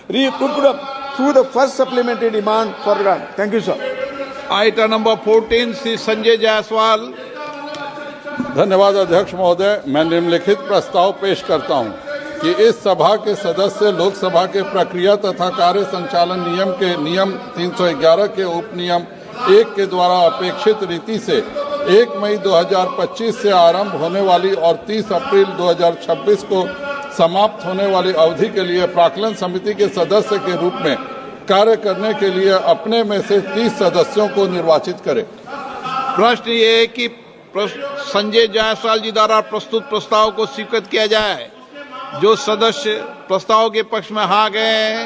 put up through the first supplementary demand for grant. Thank you, sir. Item number 14 Shri Sanjay Jaiswal. धन्यवाद अध्यक्ष महोदय। मैं निम्नलिखित प्रस्ताव पेश करता हूं कि इस सभा के सदस्य लोकसभा के प्रक्रिया तथा कार्य संचालन नियम के नियम 311 के उपनियम 1 के द्वारा अपेक्षित रीति से 1 मई 2025 से आरंभ होने वाली और 30 अप्रैल 2026 को समाप्त होने वाली अवधि के लिए प्राक्कलन समिति के सदस्य के रूप में कार्य करने के लिए अपने में से 30 सदस्यों को निर्वाचित करें। प्रश्न ये है कि संजय जायसवाल जी द्वारा प्रस्तुत प्रस्ताव को स्वीकृत किया जाए। जो सदस्य प्रस्ताव के पक्ष में हाँ गए,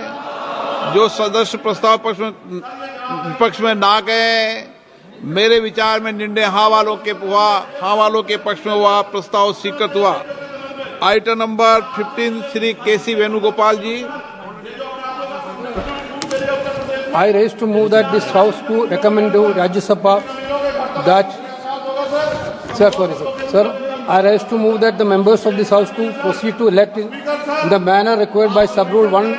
जो सदस्य प्रस्ताव पक्ष में ना गए, मेरे विचार में निर्णय हाँ वालों के पक्ष में हुआ, प्रस्ताव स्वीकृत हुआ। Item number 15 Shri KC Venugopal ji. I raise to move that this House to recommend to Rajya Sabha that, Sir, I raise to move that the members of this House to proceed to elect in the manner required by Sub-Rule 1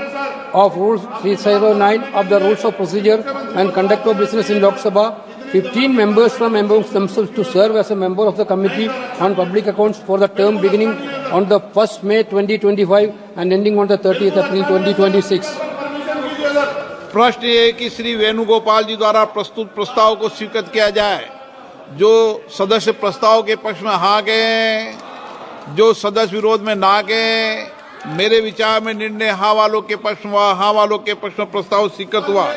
of Rules 309 of the Rules of Procedure and Conduct of Business in Lok Sabha, 15 members from amongst themselves to serve as a member of the Committee on Public Accounts for the term beginning on the 1st May 2025 and ending on the 30th April 2026. प्रश्न ये है कि श्री वेणुगोपाल जी द्वारा प्रस्तुत प्रस्ताव को स्वीकृत किया जाए। जो सदस्य प्रस्ताव के पक्ष में हाँ गए, जो सदस्य विरोध में ना गए, मेरे विचार में निर्णय हाँ वालों के पक्ष में हुआ, हाँ वालों के पक्ष में प्रस्ताव स्वीकृत हुआ।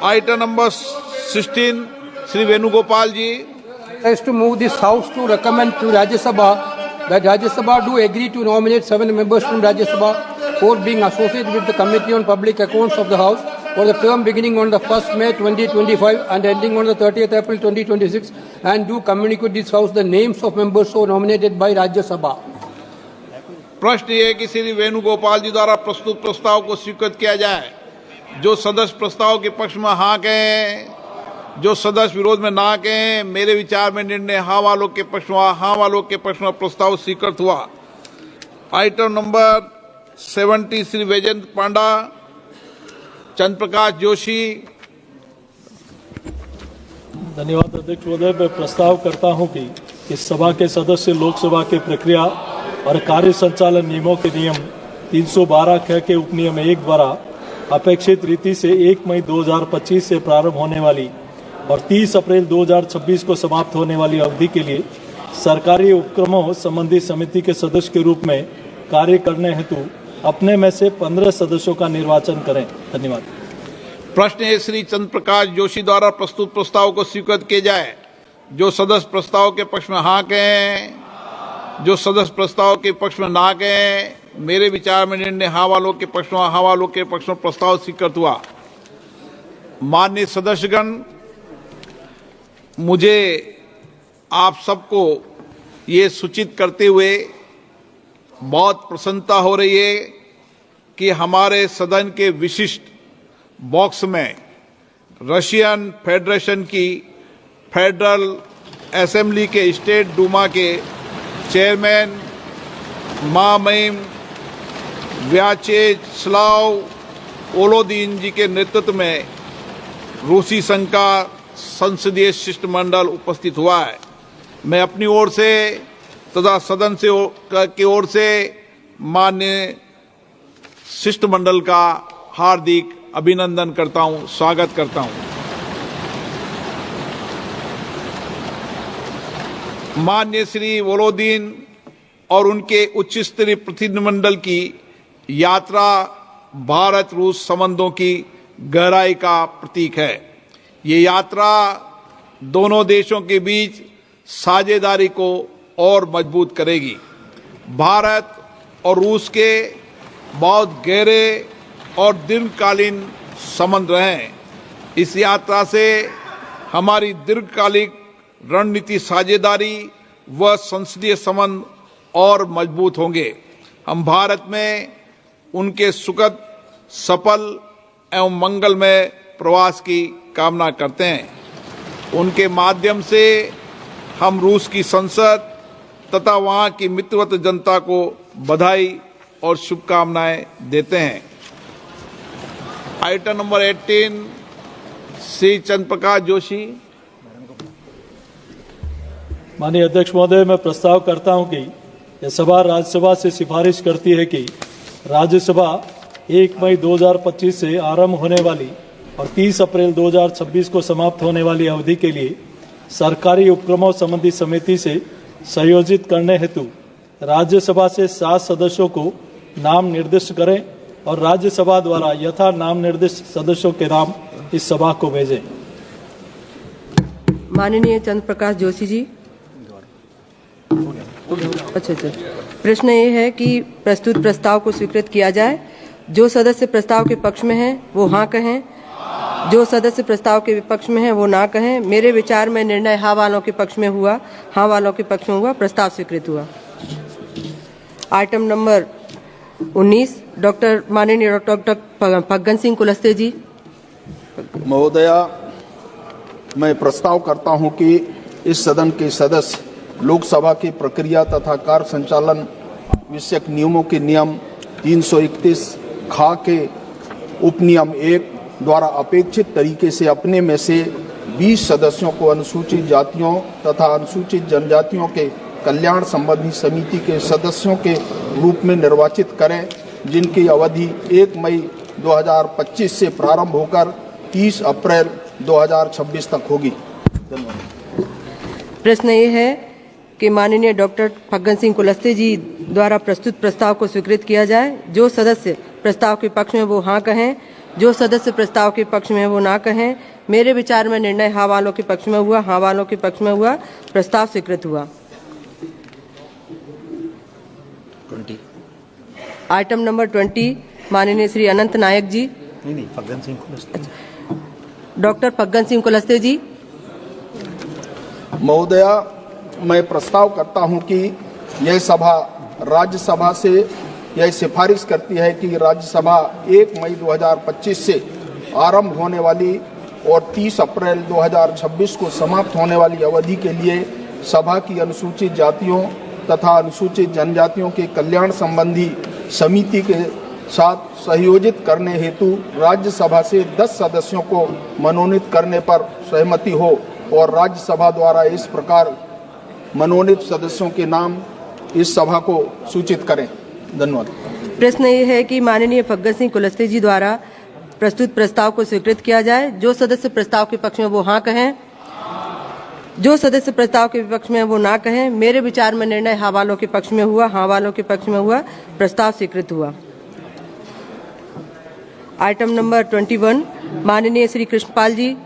Item number 16 Shri Venugopal ji. Is to move this House to recommend to Rajya Sabha that Rajya Sabha do agree to nominate 7 members from Rajya Sabha for being associated with the Committee on Public Accounts of the House for the term beginning on the 1st May 2025 and ending on the 30th April 2026 and do communicate this House the names of members so nominated by Rajya Sabha. प्रश्न ये है कि श्री वेणुगोपाल जी द्वारा प्रस्तुत प्रस्ताव को स्वीकृत किया जाए। जो सदस्य प्रस्ताव के पक्ष में हाँ गए, जो सदस्य विरोध में ना गए, मेरे विचार में निर्णय हाँ वालों के पक्ष में, हाँ वालों के पक्ष में प्रस्ताव स्वीकृत हुआ। आइटम नंबर 70 श्री वैजयंत पांडा, चंद्रप्रकाश जोशी। धन्यवाद अध्यक्ष महोदय। मैं प्रस्ताव करता हूं कि इस सभा के सदस्य लोकसभा के प्रक्रिया और कार्य संचालन नियमों के नियम 312 के उपनियम 1 द्वारा अपेक्षित रीति से 1 मई 2025 से प्रारंभ होने वाली और 30 अप्रैल 2026 को समाप्त होने वाली अवधि के लिए सरकारी उपक्रमों संबंधी समिति के सदस्य के रूप में कार्य करने हेतु अपने में से 15 सदस्यों का निर्वाचन करें। धन्यवाद। प्रश्न है श्री चंद्रप्रकाश जोशी द्वारा प्रस्तुत प्रस्ताव को स्वीकृत किया जाए। जो सदस्य प्रस्ताव के पक्ष में हाँ गए, जो सदस्य प्रस्ताव के पक्ष में ना गए, मेरे विचार में निर्णय हाँ वालों के पक्ष में, हाँ वालों के पक्ष में प्रस्ताव स्वीकृत हुआ। माननीय सदस्यगण, मुझे आप सबको ये सूचित करते हुए बहुत प्रसन्नता हो रही है कि हमारे सदन के विशिष्ट बॉक्स में रशियन फेडरेशन की फेडरल असेंबली के स्टेट डूमा के चेयरमैन मामईम व्याचेस्लाव वोलोदिन जी के नेतृत्व में रूसी संघ का संसदीय शिष्टमंडल उपस्थित हुआ है। मैं अपनी ओर से तथा सदन से की ओर से माननीय शिष्टमंडल का हार्दिक अभिनंदन करता हूं, स्वागत करता हूं। माननीय श्री वोलोदिन और उनके उच्च स्तरीय प्रतिनिधिमंडल की यात्रा भारत रूस संबंधों की गहराई का प्रतीक है। ये यात्रा दोनों देशों के बीच साझेदारी को और मजबूत करेगी। भारत और रूस के बहुत गहरे और दीर्घकालीन संबंध रहे हैं। इस यात्रा से हमारी दीर्घकालिक रणनीति साझेदारी व संसदीय संबंध और मजबूत होंगे। हम भारत में उनके सुखद, सफल एवं मंगलमय प्रवास की कामना करते हैं। उनके माध्यम से हम रूस की संसद तथा वहां की मित्रवत जनता को बधाई और शुभकामनाएं देते हैं। आइटम नंबर 18 श्री चंद्र प्रकाश जोशी। माननीय अध्यक्ष महोदय, मैं प्रस्ताव करता हूं कि यह सभा राज्यसभा से सिफारिश करती है कि राज्यसभा 1 मई 2025 से आरंभ होने वाली और 30 अप्रैल 2026 को समाप्त होने वाली अवधि के लिए सरकारी उपक्रमों संबंधी समिति से संयोजित करने हेतु राज्यसभा से 7 सदस्यों को नाम निर्दिष्ट करें और राज्यसभा द्वारा यथा नाम निर्दिष्ट सदस्यों के नाम इस सभा को भेजें। माननीय चंद्र प्रकाश जोशी जी। अच्छा। प्रश्न ये है कि प्रस्तुत प्रस्ताव को स्वीकृत किया जाए। जो सदस्य प्रस्ताव के पक्ष में हैं वो हाँ कहें, जो सदस्य प्रस्ताव के विपक्ष में हैं वो ना कहें। मेरे विचार में निर्णय हाँ वालों के पक्ष में हुआ, हाँ वालों के पक्ष में हुआ, प्रस्ताव स्वीकृत हुआ। आइटम नंबर 19 माननीय डॉक्टर फग्गन सिंह कुलस्ते जी। महोदया, मैं प्रस्ताव करता हूं कि इस सदन के सदस्य लोकसभा की प्रक्रिया तथा कार्य संचालन विषयक नियमों के नियम 331 खा के उपनियम 1 द्वारा अपेक्षित तरीके से अपने में से 20 सदस्यों को अनुसूचित जातियों तथा अनुसूचित जनजातियों के कल्याण संबंधी समिति के सदस्यों के रूप में निर्वाचित करें, जिनकी अवधि 1 मई 2025 से प्रारंभ होकर 30 अप्रैल 2026 तक होगी। धन्यवाद। प्रश्न ये है कि माननीय डॉक्टर फग्गन सिंह कुलस्ते जी द्वारा प्रस्तुत प्रस्ताव को स्वीकृत किया जाए। जो सदस्य प्रस्ताव के पक्ष में वो हाँ कहें, जो सदस्य प्रस्ताव के पक्ष में वो ना कहें। मेरे विचार में निर्णय हाँ वालों के पक्ष में हुआ, हाँ वालों के पक्ष में हुआ, प्रस्ताव स्वीकृत हुआ। आइटम नंबर 20 माननीय श्री अनंत नायक जी। नहीं, फग्गन सिंह कुलस्ते। डॉक्टर फग्गन सिंह कुलस्ते जी। महोदया, मैं प्रस्ताव करता हूं कि यह सभा राज्यसभा से यह सिफारिश करती है कि राज्यसभा 1 मई 2025 से आरंभ होने वाली और 30 अप्रैल 2026 को समाप्त होने वाली अवधि के लिए सभा की अनुसूचित जातियों तथा अनुसूचित जनजातियों के कल्याण संबंधी समिति के साथ संयोजित करने हेतु राज्यसभा से 10 सदस्यों को मनोनीत करने पर सहमति हो और राज्यसभा द्वारा इस प्रकार मनोनीत सदस्यों के नाम इस सभा को सूचित करें। धन्यवाद। प्रश्न ये है कि माननीय फग्गन सिंह कुलस्ते जी द्वारा प्रस्तुत प्रस्ताव को स्वीकृत किया जाए। जो सदस्य प्रस्ताव के पक्ष में वो हाँ कहें, जो सदस्य प्रस्ताव के विपक्ष में वो ना कहें। मेरे विचार में निर्णय हाँ वालों के पक्ष में हुआ, हाँ वालों के पक्ष में हुआ, प्रस्ताव स्वीकृत हुआ। आइटम नंबर 21 माननीय श्री कृष्णपाल जी।